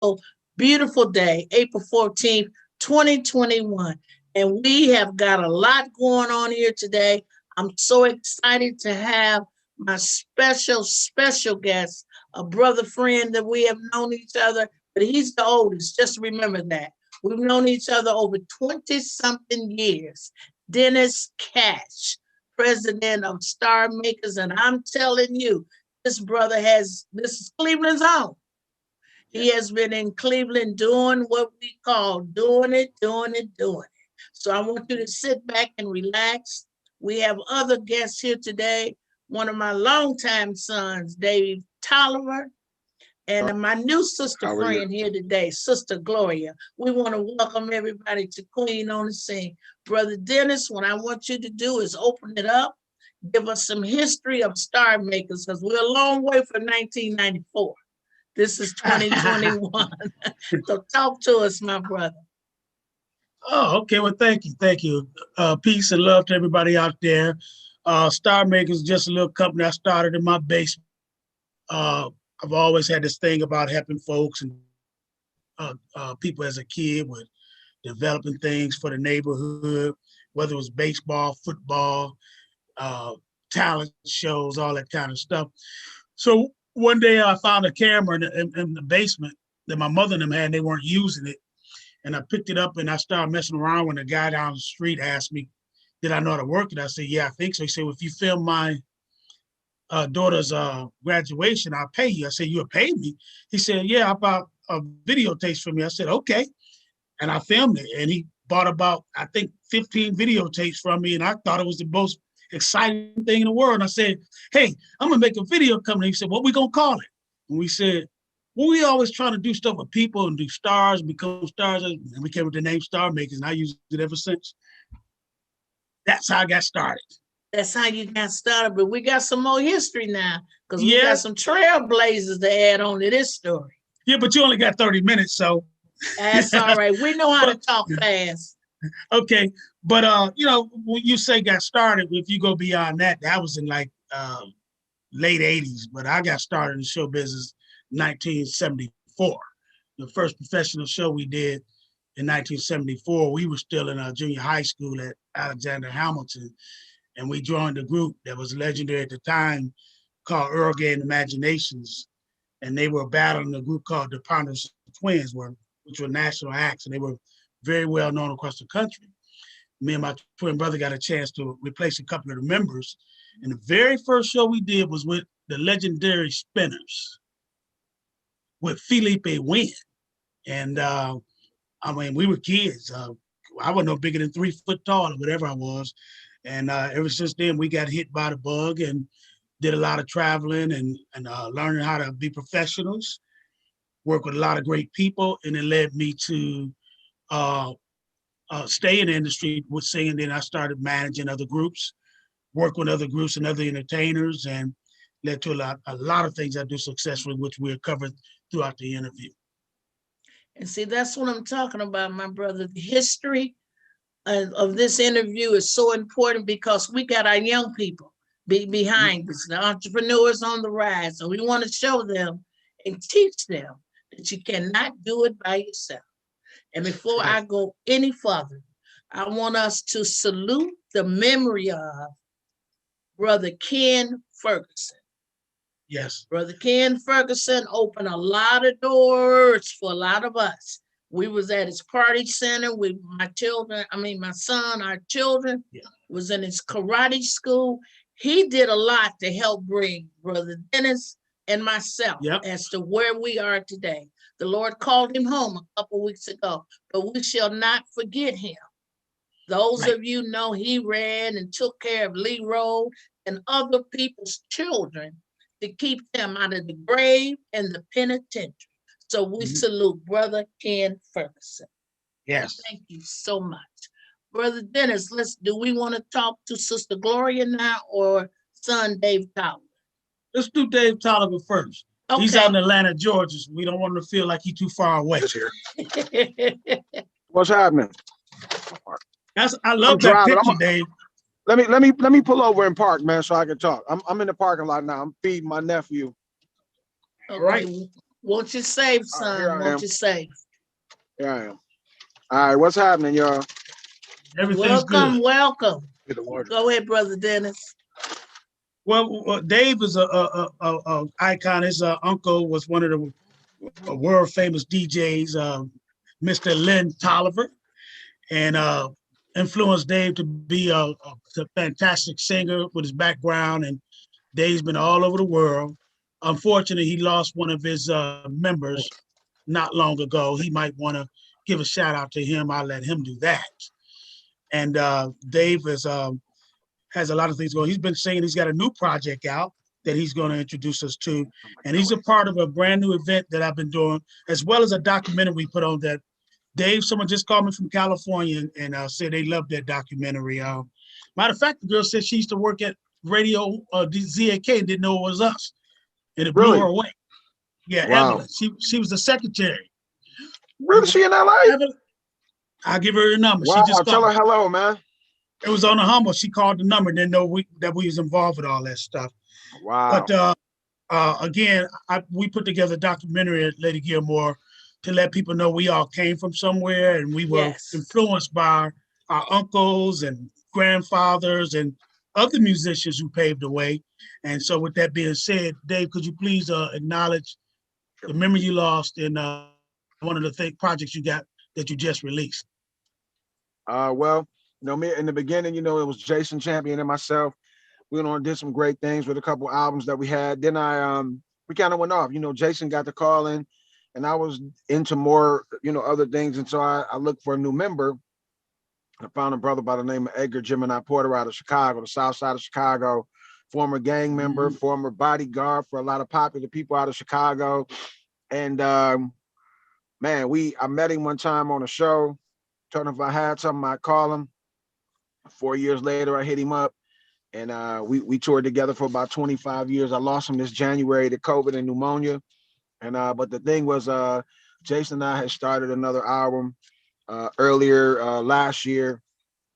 wonderful, beautiful day, April 14th, 2021. And we have got a lot going on here today. I'm so excited to have my special guest, a brother friend that we have known each other, but he's the oldest. Just remember that. We've known each other over 20 something years. Dennis Cash, president of Star Makers. And I'm telling you, this brother this is Cleveland's own. He has been in Cleveland doing what we call doing it. So I want you to sit back and relax. We have other guests here today. One of my longtime sons, Dave Tolliver, and my new sister friend here today, Sister Gloria. We want to welcome everybody to Queen on the Scene. Brother Dennis, what I want you to do is open it up, give us some history of Star Makers, because we're a long way from 1994. This is 2021. So talk to us, my brother. Oh, okay. Well, thank you. Thank you. Peace and love to everybody out there. Star Makers is just a little company I started in my basement. I've always had this thing about helping folks and people as a kid with developing things for the neighborhood, whether it was baseball, football, talent shows, all that kind of stuff. So one day I found a camera in the basement that my mother and them had, and they weren't using it. And I picked it up and I started messing around when the guy down the street asked me, did I know how to work it? I said, yeah, I think so. He said, well, if you film my daughter's graduation, I'll pay you. I said, you'll pay me? He said, yeah, about a videotapes for me. I said, okay. And I filmed it. And he bought about, I think, 15 videotapes from me. And I thought it was the most exciting thing in the world. And I said, hey, I'm going to make a video company. He said, what we going to call it? And we said, well, we always trying to do stuff with people and do stars, become stars. And we came with the name Star Makers, and I used it ever since. That's how I got started. That's how you got started. But we got some more history now, because we got some trailblazers to add on to this story. Yeah, but you only got 30 minutes, so. That's all right. We know how to talk fast. Okay. But, when you say got started, if you go beyond that, that was in like late 80s. But I got started in show business 1974. The first professional show we did in 1974, we were still in our junior high school at Alexander Hamilton, and we joined a group that was legendary at the time called Earl Gay and Imaginations, and they were battling a group called the Ponderosa Twins, which were national acts, and they were very well known across the country. Me and my twin brother got a chance to replace a couple of the members, and the very first show we did was with the legendary Spinners, with Felipe Wynn. And we were kids. I was no bigger than 3 foot tall or whatever I was. And ever since then, we got hit by the bug and did a lot of traveling and learning how to be professionals, work with a lot of great people. And it led me to stay in the industry with singing. Then I started managing other groups, work with other groups and other entertainers, and led to a lot of things I do successfully, which we'll cover throughout the interview. And see, that's what I'm talking about, my brother. The history of this interview is so important, because we got our young people behind us, the entrepreneurs on the rise. And we want to show them and teach them that you cannot do it by yourself. And before I go any further, I want us to salute the memory of Brother Ken Ferguson. Yes. Brother Ken Ferguson opened a lot of doors for a lot of us. We was at his party center with my son, our children, was in his karate school. He did a lot to help bring Brother Dennis and myself as to where we are today. The Lord called him home a couple weeks ago, but we shall not forget him. Those of you know he ran and took care of Lee Road and other people's children to keep them out of the grave and the penitentiary. So we salute Brother Ken Ferguson. Yes. Thank you so much. Brother Dennis, do we want to talk to Sister Gloria now or son Dave Tolliver? Let's do Dave Tolliver first. Okay. He's out in Atlanta, Georgia. So we don't want him to feel like he's too far away. What's happening? I love that picture, Dave. Let me pull over and park, man, so I can talk. I'm in the parking lot now. I'm feeding my nephew. All right. Won't you save, All right, here son? I am. Won't you save? Here I am. All right, what's happening, y'all? Everything's good. Welcome, welcome. Get the water. Go ahead, Brother Dennis. Well, Dave is a icon. His uncle was one of the world famous DJs, Mr. Len Tolliver, and influenced Dave to be a fantastic singer with his background. And Dave's been all over the world. Unfortunately, he lost one of his members not long ago. He might want to give a shout out to him. I'll let him do that. And Dave has a lot of things going. He's been saying he's got a new project out that he's going to introduce us to. And he's a part of a brand new event that I've been doing, as well as a documentary we put on that. Dave, someone just called me from California and said they loved that documentary. Matter of fact, the girl said she used to work at Radio ZAK and didn't know it was us. And it blew Really? her away. Yeah, Wow. Evelyn. She was the secretary. Really? She in LA? Evelyn, I'll give her the number. Wow. She just Tell her called. hello, man. It was on the humble. She called the number and didn't know that we was involved with all that stuff. Wow. But again, we put together a documentary at Lady Gilmore to let people know we all came from somewhere and we were Yes. influenced by our uncles and grandfathers and other musicians who paved the way. And so with that being said, Dave, could you please acknowledge the memory you lost in one of the projects you got that you just released? Well, me in the beginning, it was Jason Champion and myself. We went on and did some great things with a couple albums that we had. Then we kind of went off. Jason got the call in, and I was into more, other things. And so I looked for a new member. I found a brother by the name of Edgar Gemini Porter out of Chicago, the South Side of Chicago, former gang member, former bodyguard for a lot of popular people out of Chicago. And man, I met him one time on a show. Told him if I had something, I'd call him. 4 years later, I hit him up. And we toured together for about 25 years. I lost him this January to COVID and pneumonia. And but the thing was, Jason and I had started another album earlier last year,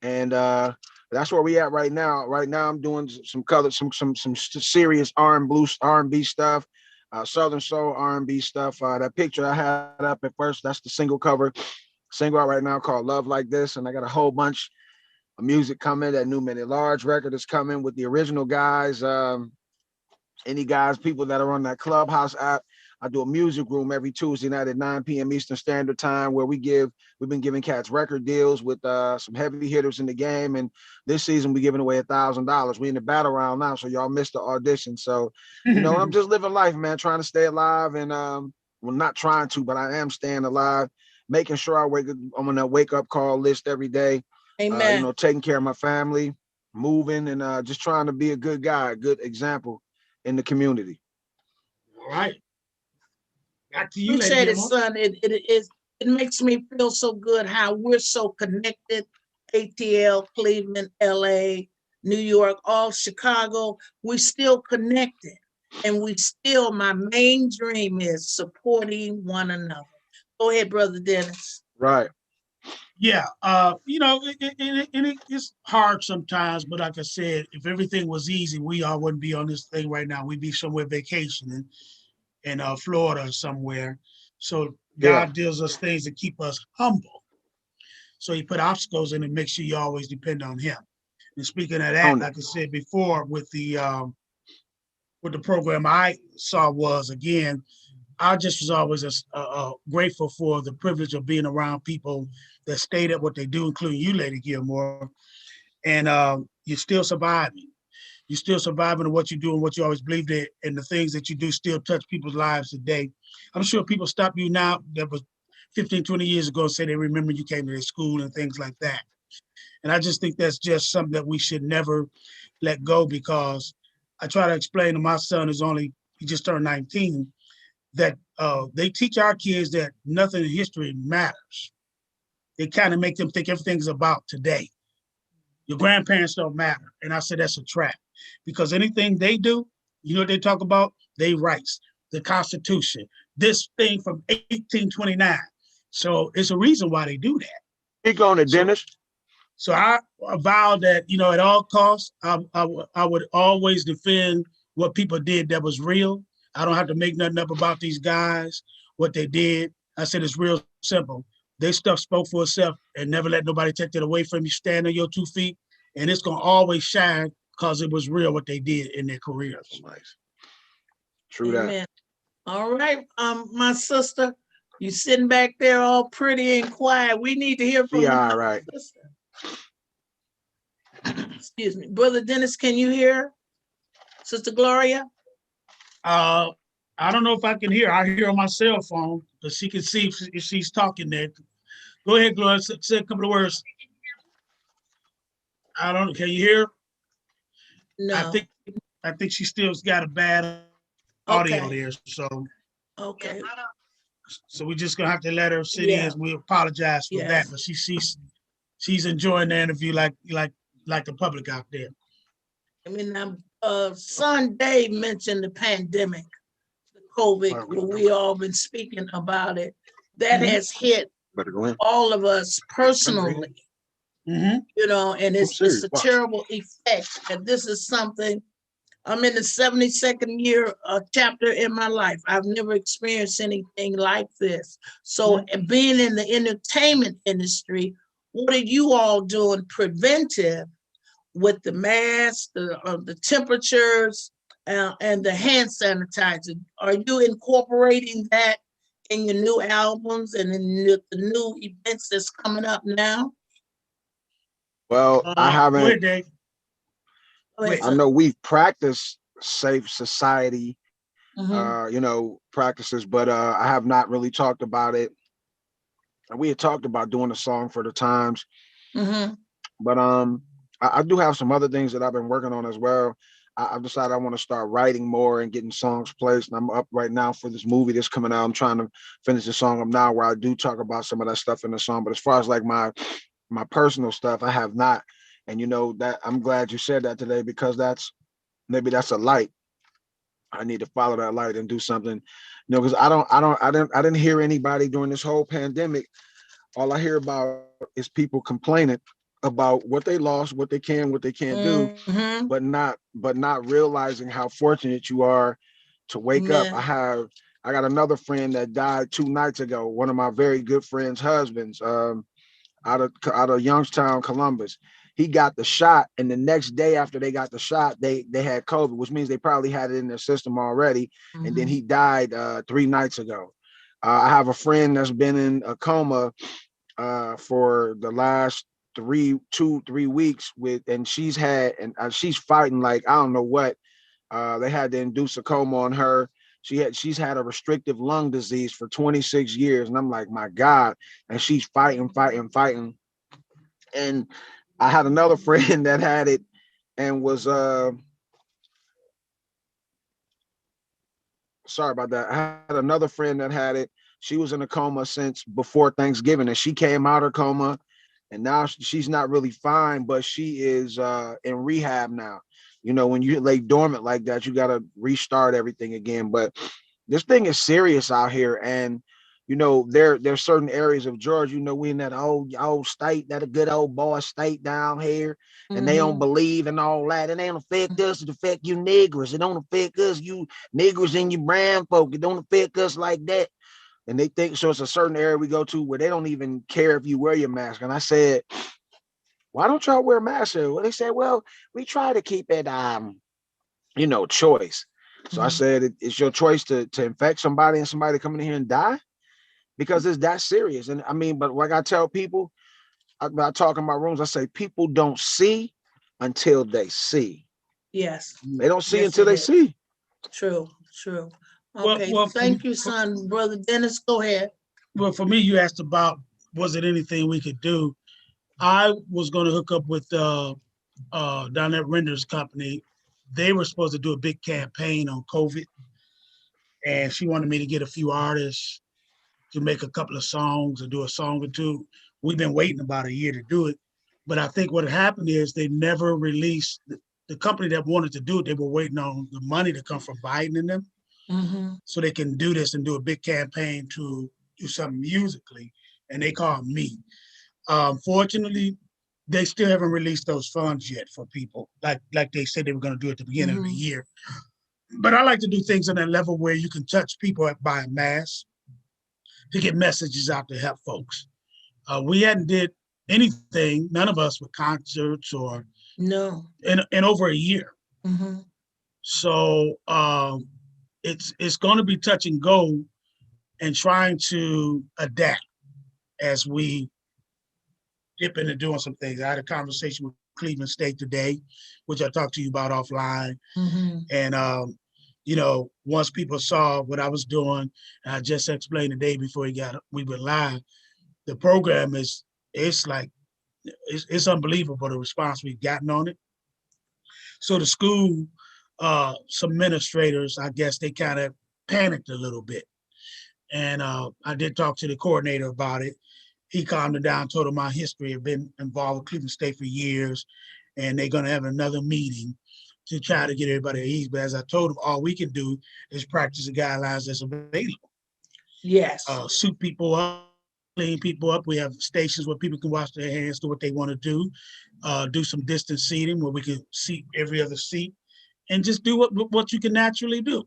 and that's where we at right now. Right now, I'm doing some serious R&B stuff, Southern soul R&B stuff. That picture I had up at first, that's the single out right now called "Love Like This," and I got a whole bunch of music coming. That new Minute Large record is coming with the original guys. Any guys, people that are on that Clubhouse app. I do a music room every Tuesday night at 9 p.m. Eastern Standard Time where we've been giving cats record deals with some heavy hitters in the game. And this season we're giving away $1,000. We in the battle round now, so y'all missed the audition. So, I'm just living life, man, trying to stay alive and well, not trying to, but I am staying alive, making sure I'm on that wake up call list every day. Amen. Taking care of my family, moving, and just trying to be a good guy, a good example in the community. All right. Back to you, Appreciate Lady it, Gilmore. son. It makes me feel so good how we're so connected. ATL, Cleveland, LA, New York, all Chicago. We're still connected. And my main dream is supporting one another. Go ahead, Brother Dennis. Right. Yeah, it's hard sometimes, but like I said, if everything was easy, we all wouldn't be on this thing right now. We'd be somewhere vacationing in Florida or somewhere. So God deals us things to keep us humble. So he put obstacles in and make sure you always depend on him. And speaking of that, like I said before, with the program I saw was, again, I just was always grateful for the privilege of being around people that stayed at what they do, including you, Lady Gilmore. And you're still surviving. You're still surviving in what you do and what you always believed in, and the things that you do still touch people's lives today. I'm sure people stop you now that was 15, 20 years ago and say they remember you came to their school and things like that. And I just think that's just something that we should never let go, because I try to explain to my son, he just turned 19, that they teach our kids that nothing in history matters. They kind of make them think everything's about today. Your grandparents don't matter. And I said, that's a trap, because anything they do, what they talk about? They rights, the Constitution, this thing from 1829. So it's a reason why they do that. Keep going to Dennis. So I vowed that, at all costs, I would always defend what people did that was real. I don't have to make nothing up about these guys, what they did. I said it's real simple. Their stuff spoke for itself, and never let nobody take that away from you. Stand on your 2 feet, and it's gonna always shine because it was real what they did in their careers. Nice. True that. Amen. All right, my sister, you sitting back there all pretty and quiet. We need to hear from She you, all my right. sister. Excuse me, Brother Dennis. Can you hear Sister Gloria? I don't know if I can hear. I hear on my cell phone, but she can see if she's talking there. Go ahead, Gloria. Say a couple of words. I don't. Can you hear? I No. think I think she still's got a bad audio Okay. there. Okay. So we're just gonna have to let her sit in. Yeah. We apologize for that, Yes. but she's enjoying the interview like the public out there. I mean, son Dave mentioned the pandemic, the COVID, where we all been speaking about it. That Mhm. has hit Better go in. all of us personally, Mm-hmm. you know, and I'm it's serious. a Watch. terrible effect. And this is something, I'm in the 72nd year chapter in my life. I've never experienced anything like this. So and being in the entertainment industry, what are you all doing preventive with the masks, the temperatures, and the hand sanitizer? Are you incorporating that in your new albums and in the new events that's coming up now? Well, I Go haven't. ahead, Dave. Go ahead, I son. know we've practiced safe society, Mhm, practices, but I have not really talked about it. We had talked about doing a song for the times, mhm, but I do have some other things that I've been working on as well. I've decided I want to start writing more and getting songs placed. And I'm up right now for this movie that's coming out. I'm trying to finish the song up now where I do talk about some of that stuff in the song. But as far as like my personal stuff, I have not. And you know that I'm glad you said that today because maybe that's a light. I need to follow that light and do something, because I didn't hear anybody during this whole pandemic. All I hear about is people complaining about what they lost, what they can, what they can't do, mhm. but not realizing how fortunate you are to wake up. Amen. I got another friend that died 2 nights ago, one of my very good friends' husbands, out of Youngstown, Columbus. He got the shot, and the next day after they got the shot, they had COVID, which means they probably had it in their system already. And then Mhm. he died 3 nights ago. I have a friend that's been in a coma for the last 3 weeks and she's fighting like I don't know what. They had to induce a coma on her. She's had a restrictive lung disease for 26 years, and I'm like, my God, and she's fighting, fighting, fighting. And I had another friend that had it and was sorry about that. I had another friend that had it. She was in a coma since before Thanksgiving, and she came out of coma, and now she's not really fine, but she is in rehab now. When you lay dormant like that, you got to restart everything again. But this thing is serious out here, and there's certain areas of Georgia. We in that old state, that a good old boy state down here, and they don't Mhm. believe in all that. It ain't affect us, it affect you niggers. It don't affect us, you niggers and you brown folk. It don't affect us like that. And they think so. It's a certain area we go to where they don't even care if you wear your mask. And I said, why don't y'all wear masks? Well, they said, well, we try to keep it choice. So I Mhm. said, it's your choice to infect somebody and somebody coming in here and die because it's that serious. And I mean, but like I tell people, I talk in my rooms, I say people don't see until they see. Yes. They don't see Yes, until it they is. see. True. True. Well, Okay. well, for, Thank you, for son. Brother Dennis, go ahead. well for me, you asked about was it anything we could do. I was going to hook up with down at Renders Company. They were supposed to do a big campaign on COVID, and she wanted me to get a few artists to make a couple of songs or do a song or two. We've been waiting about a year to do it, but I think what happened is they never released the company that wanted to do it. They were waiting on the money to come from Biden and them, Mhm. so they can do this and do a big campaign to do something musically. And they called me. Fortunately, they still haven't released those funds yet for people, like they said they were going to do at the beginning of the Mhm. year. But I like to do things on that level where you can touch people by mass to get messages out to help folks. We hadn't did anything, none of us, with concerts or No. in over a year. Mm-hmm. So it's going to be touch and go and trying to adapt as we dip into doing some things. I had a conversation with Cleveland State today, which I talked to you about offline. Mm-hmm. And once people saw what I was doing, I just explained the day before we went live. The program it's like it's unbelievable the response we've gotten on it. So the school, some administrators, I guess they kind of panicked a little bit. And I did talk to the coordinator about it. He calmed it down, told him my history. I've been involved with Cleveland State for years, and they're going to have another meeting to try to get everybody at ease. But as I told them, all we can do is practice the guidelines that's available. Yes. Suit people up, clean people up. We have stations where people can wash their hands, do what they want to do some distance seating where we can seat every other seat, and just do what you can naturally do.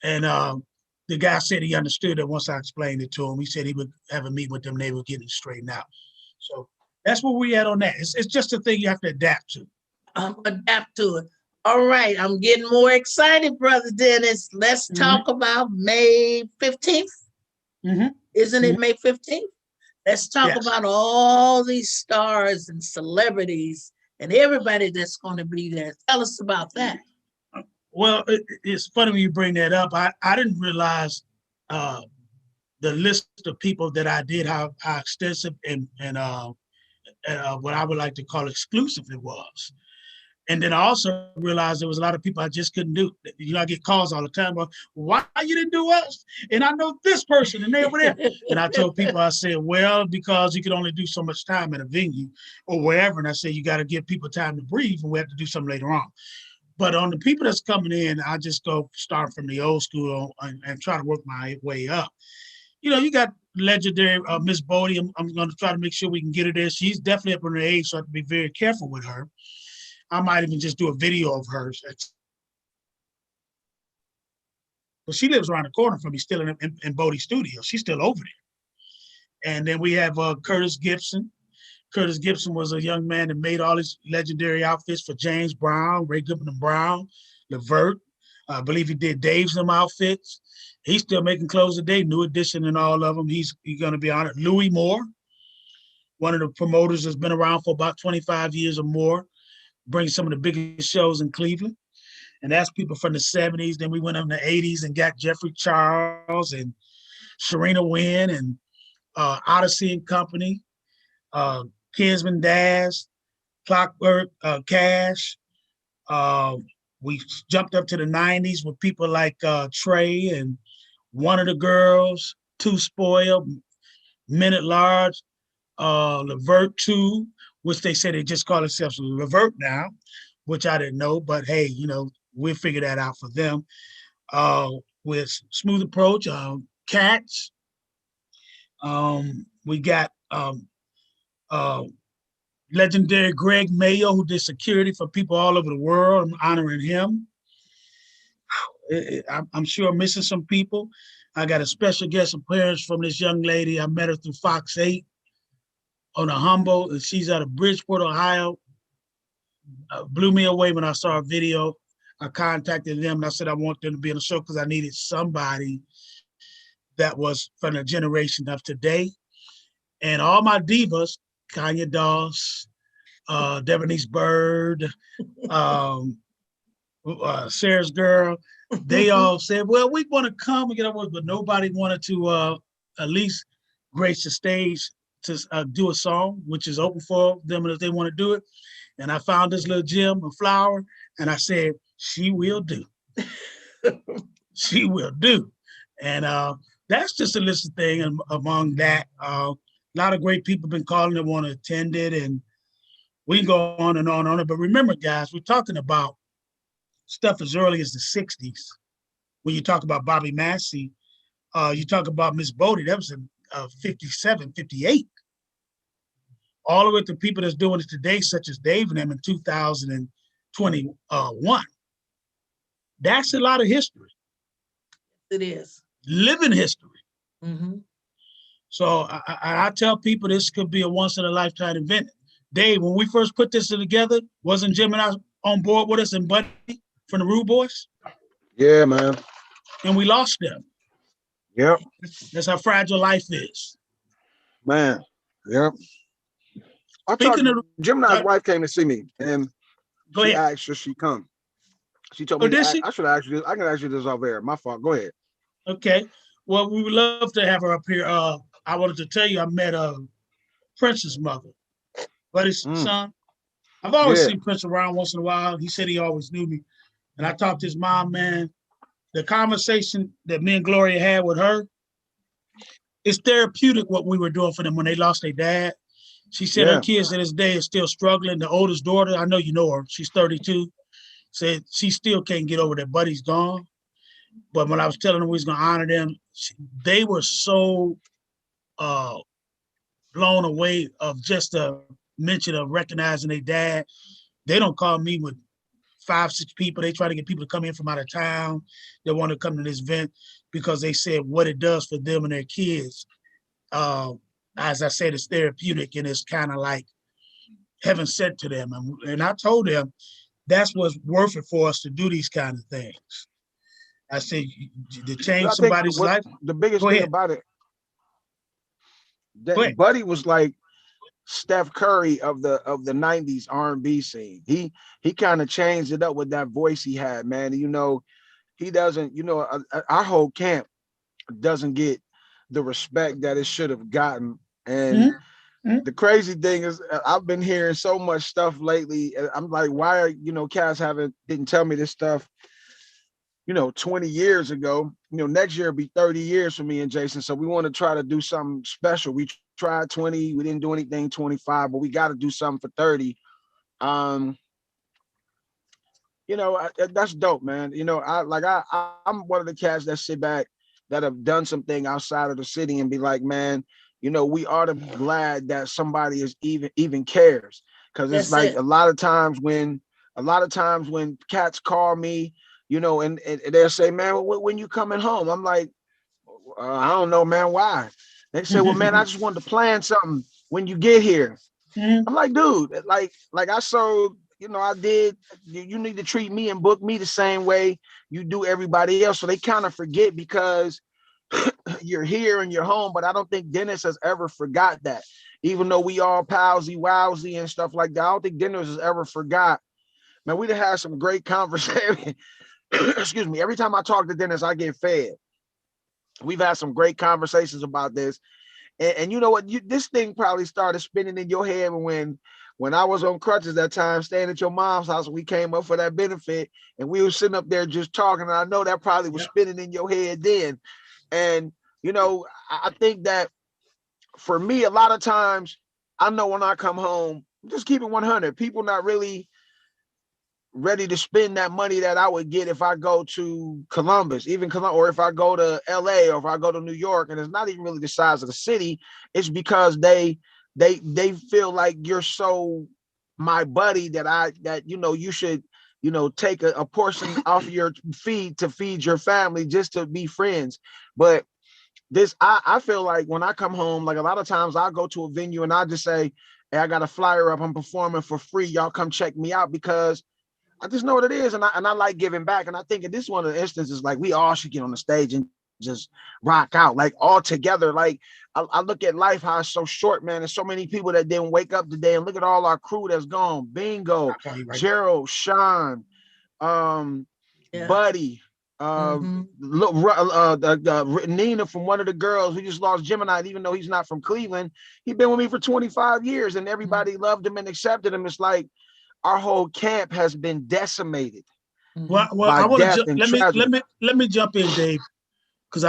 And the guy said he understood it once I explained it to him. He said he would have a meeting with them. They would get it straightened out. So that's where we at on that. It's just a thing you have to adapt to. Adapt to it. All right, I'm getting more excited, Brother Dennis. Let's talk about May 15th. Mm-hmm. Isn't it May 15th? Let's talk about all these stars and celebrities and everybody that's going to be there. Tell us about that. Well, it's funny when you bring that up. I didn't realize the list of people that I did, how extensive and what I would like to call exclusive it was. And then I also realized there was a lot of people I just couldn't do. I get calls all the time about, why you didn't do us? And I know this person and they over there. And I told people, I said, well, because you can only do so much time at a venue or wherever. And I said, you got to give people time to breathe, and we have to do something later on. But on the people that's coming in, I just go start from the old school and try to work my way up. You got legendary Miss Bodie. I'm going to try to make sure we can get her there. She's definitely up on her age, so I have to be very careful with her. I might even just do a video of her. But she lives around the corner from me, still in Bodie's studio. She's still over there. And then we have Curtis Gibson. Curtis Gibson was a young man that made all his legendary outfits for James Brown, Ray Goodman Brown, Levert. I believe he did Dave's them outfits. He's still making clothes today, New Edition and all of them. He's going to be honored. Louis Moore, one of the promoters that's been around for about 25 years or more, brings some of the biggest shows in Cleveland. And that's people from the 70s. Then we went in the 80s and got Jeffrey Charles and Serena Wynn and Odyssey and Company, Kinsman Dash, Clockwork Cash. We jumped up to the 90s with people like Trey and One of the Girls, Too Spoiled, Men at Large, Levert 2, which they say they just call themselves Levert now, which I didn't know, but hey, we'll figure that out for them. With Smooth Approach, Cats. We got legendary Greg Mayo, who did security for people all over the world. I'm honoring him. I'm sure I'm missing some people. I got a special guest appearance from this young lady. I met her through Fox 8 on a humble, and she's out of Bridgeport, Ohio. Blew me away when I saw a video. I contacted them and I said I want them to be on the show because I needed somebody that was from the generation of today. And all my divas, Kanye Doss, Debonese Bird, Sarah's Girl, they all said, well, we want to come and get on, but nobody wanted to at least grace the stage to do a song, which is open for them if they want to do it. And I found this little gem, a flower, and I said, she will do. She will do. And that's just a list of things. And among that, a lot of great people have been calling that want to attend it. And we can go on and on and on. But remember, guys, we're talking about stuff as early as the 60s. When you talk about Bobby Massey, you talk about Miss Bodie, that was in 57, 58. All the way to people that's doing it today, such as Dave and them in 2021. That's a lot of history, It is. living history. Mm-hmm. So I tell people this could be a once in a lifetime event. Dave, when we first put this together, wasn't Jim and I on board with us and Buddy from the Rude Boys? Yeah, man. And we lost them. Yep, That's how fragile life is. man. Yep. I talked. Speaking of, Gemini's wife came to see me, and go she ahead. asked should she come. She told Oh, me to did she? I should ask you this. I can ask you this off air. My fault. Go ahead. Okay. Well, we would love to have her up here. I wanted to tell you I met Prince's mother, Buddy's son. I've always Yeah. seen Prince around once in a while. He said he always knew me. And I talked to his mom, man. The conversation that me and Gloria had with her, it's therapeutic what we were doing for them when they lost their dad. She said her Yeah. kids to this day is still struggling. The oldest daughter, I know you know her, she's 32, said she still can't get over that Buddy's gone. But when I was telling them we was gonna honor them, they were so blown away of just a mention of recognizing their dad. They don't call me with 5, 6 people. They try to get people to come in from out of town. They want to come to this event because they said what it does for them and their kids. As I said, it's therapeutic and it's kind of like heaven sent to them. And I told them that's what's worth it for us to do these kind of things. I said to change I think somebody's life. the biggest Go thing ahead. about it, Go that ahead. Buddy was like Steph Curry of the '90s R&B scene. He kind of changed it up with that voice he had, man. You know, he doesn't. You know, our whole camp doesn't get the respect that it should have gotten. And the crazy thing is, I've been hearing so much stuff lately. I'm like, why are cats didn't tell me this stuff 20 years ago. Next year will be 30 years for me and Jason. So we want to try to do something special. We tried 20, we didn't do anything 25, but we got to do something for 30. That's dope, man. I'm one of the cats that sit back that have done something outside of the city and be like, man, we ought to be glad that somebody is even cares. Cause it's like a lot of times when cats call me, and they'll say, man, when you coming home? I'm like, I don't know, man. Why? They say, well, man, I just wanted to plan something when you get here. I'm like, dude, like I sold, I did. You need to treat me and book me the same way you do everybody else. So they kind of forget because you're here and you're home. But I don't think Dennis has ever forgot that. Even though we all palsy, wowsy and stuff like that, I don't think Dennis has ever forgot. Man, we'd have had some great conversation. Excuse me. Every time I talk to Dennis, I get fed. We've had some great conversations about this. And you know what? This thing probably started spinning in your head when I was on crutches that time, staying at your mom's house, and we came up for that benefit, and we were sitting up there just talking. And I know that probably was spinning in your head then. And I think that for me, a lot of times, I know when I come home, just keep it 100. People not really ready to spend that money that I would get if I go to Columbus, or if I go to LA, or if I go to New York. And it's not even really the size of the city. It's because they feel like you're so my buddy that you should take a portion off your feed to feed your family just to be friends. But I feel like when I come home, like a lot of times I'll go to a venue and I just say, hey, I got a flyer up, I'm performing for free, y'all come check me out, because I just know what it is, and I like giving back. And I think in this one of the instances, like, we all should get on the stage and just rock out, like, all together. Like, I look at life, how it's so short, man. There's so many people that didn't wake up today, and look at all our crew that's gone. Bingo, Gerald, Sean, Buddy, Nina from One of the Girls. We just lost Gemini, even though he's not from Cleveland. He's been with me for 25 years, and everybody loved him and accepted him. It's like, our whole camp has been decimated. Well, I want to let me jump in, Dave, because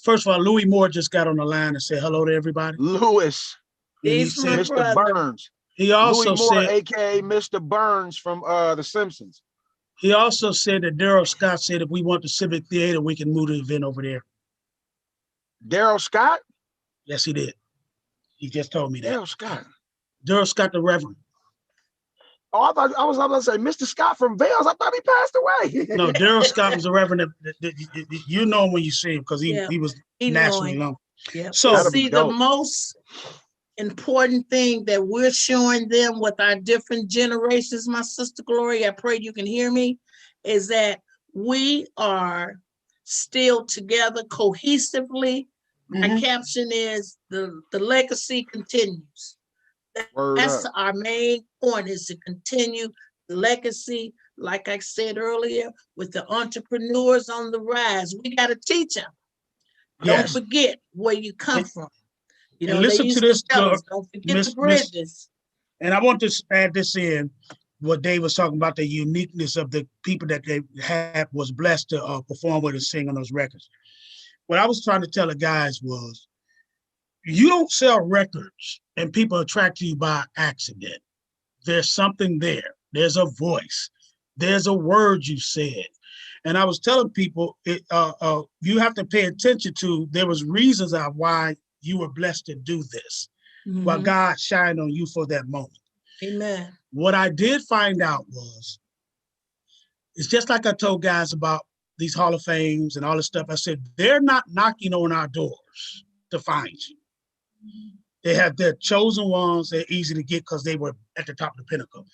first of all, Louis Moore just got on the line and said hello to everybody. Louis, he's my Mr. brother. Burns. He also Louis Moore, said, aka Mr. Burns from The Simpsons. He also said that Daryl Scott said if we want the Civic Theater, we can move the event over there. Daryl Scott? Yes, he did. He just told me that. Daryl Scott. Daryl Scott, the Reverend. Oh, I was about to say Mr. Scott from Vales. I thought he passed away. No, Daryl Scott was a reverend. You know him when you see him because Yeah, he was he nationally knowing. known. Yeah. But So That'll be see, the dope. most important thing that we're showing them with our different generations, my sister Gloria, I pray you can hear me, is that we are still together cohesively. My mhm, caption is the legacy continues. Word That's up. our main point, is to continue the legacy, like I said earlier, with the entrepreneurs on the rise. We got to teach them. Don't yes, forget where you come and, from. You and know, they listen to used to this, tell us, don't forget the Miss. bridges. And I want to add this in. What Dave was talking about, the uniqueness of the people that they had was blessed to perform with and sing on those records. What I was trying to tell the guys was, you don't sell records and people attract you by accident. There's something there. There's a voice. There's a word you said. And I was telling people, you have to pay attention to, there was reasons of why you were blessed to do this, while Mhm. God shined on you for that moment. Amen. What I did find out was, it's just like I told guys about these Hall of Fames and all this stuff. I said, they're not knocking on our doors to find you. They have their chosen ones. They're easy to get because they were at the top of the pinnacle.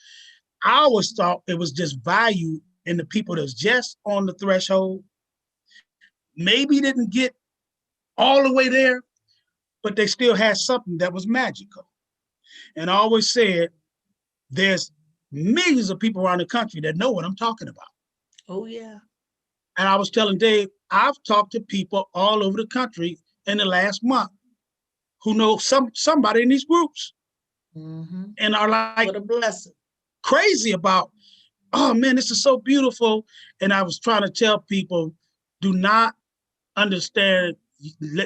I always thought it was just value in the people that's just on the threshold, maybe didn't get all the way there, but they still had something that was magical. And I always said, there's millions of people around the country that know what I'm talking about. Oh, yeah. And I was telling Dave, I've talked to people all over the country in the last month who know somebody in these groups Mm-hmm. and are like What a blessing. crazy about, oh man, this is so beautiful. And I was trying to tell people, do not understand,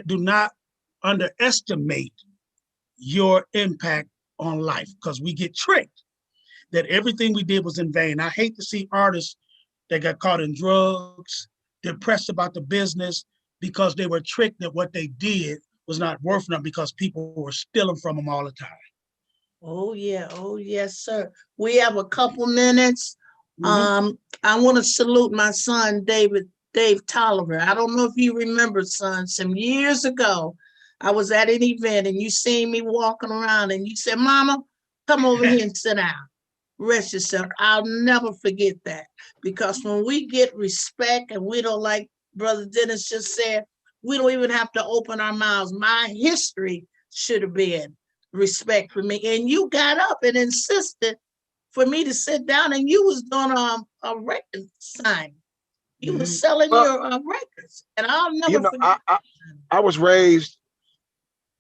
do not underestimate your impact on life, because we get tricked that everything we did was in vain. I hate to see artists that got caught in drugs, depressed about the business because they were tricked that what they did was not worth enough because people were stealing from them all the time. Oh, yeah. Oh, yes, sir. We have a couple minutes. Mhm. I want to salute my son, Dave Tolliver. I don't know if you remember, son, some years ago, I was at an event and you seen me walking around and you said, Mama, come over here and sit down. Rest yourself. I'll never forget that, because when we get respect and we don't, like Brother Dennis just said, we don't even have to open our mouths. My history should have been respect for me. And you got up and insisted for me to sit down, and you was doing a record sign. You was Mhm. selling Well, your records, and I'll you never know, forget. I was raised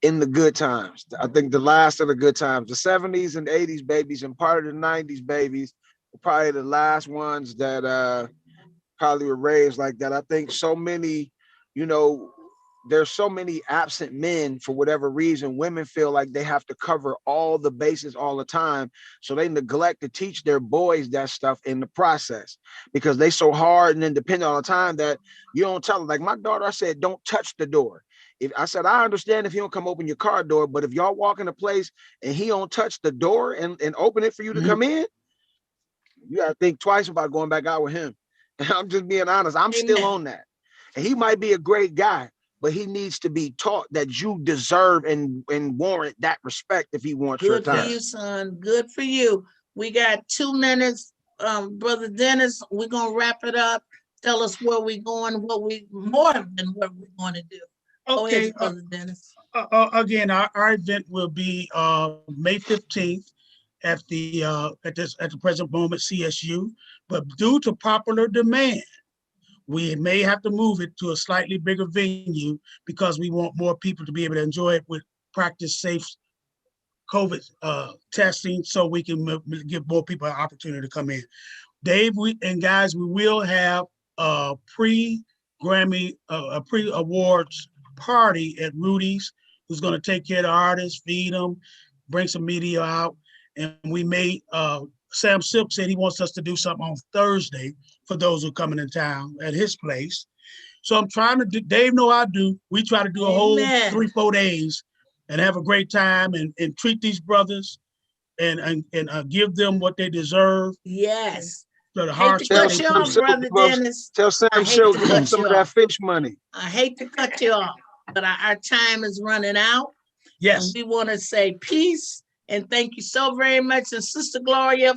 in the good times. I think the last of the good times, the 70s and 80s babies and part of the 90s babies were probably the last ones that probably were raised like that. I think so many, you know, there's so many absent men for whatever reason. Women feel like they have to cover all the bases all the time. So they neglect to teach their boys that stuff in the process because they so hard and independent all the time that you don't tell them. Like my daughter, I said, don't touch the door. If I said, I understand if you don't come open your car door, but if y'all walk in a place and he don't touch the door and open it for you to Mhm. come in, you gotta think twice about going back out with him. And I'm just being honest. I'm still Amen. on that. And he might be a great guy, but he needs to be taught that you deserve and warrant that respect if he wants your Good for time. you, Yes. son. Good for you. We got 2 minutes. Brother Dennis, we're gonna wrap it up. Tell us where we're going, what we more than what we're going to do. Go ahead, Okay. Brother Dennis. Again, our event will be May 15th at the present moment CSU, but due to popular demand, we may have to move it to a slightly bigger venue because we want more people to be able to enjoy it with practice safe COVID testing, so we can give more people an opportunity to come in. Dave, and guys, we will have a pre-Grammy, a pre-awards party at Rudy's, who's going to take care of the artists, feed them, bring some media out. And we may, Sam Silk said he wants us to do something on Thursday for those who are coming in town at his place. So I'm trying to do, Dave know I do, we try to do a whole Amen. 3-4 days and have a great time and treat these brothers and give them what they deserve. Yes. So the Hate to hardship cut they you put off, in. Brother Dennis. Tell Sam I hate Show to give cut us some you of that off. fish money. I hate to cut you off, but our time is running out. Yes. And we want to say peace and thank you so very much. And Sister Gloria,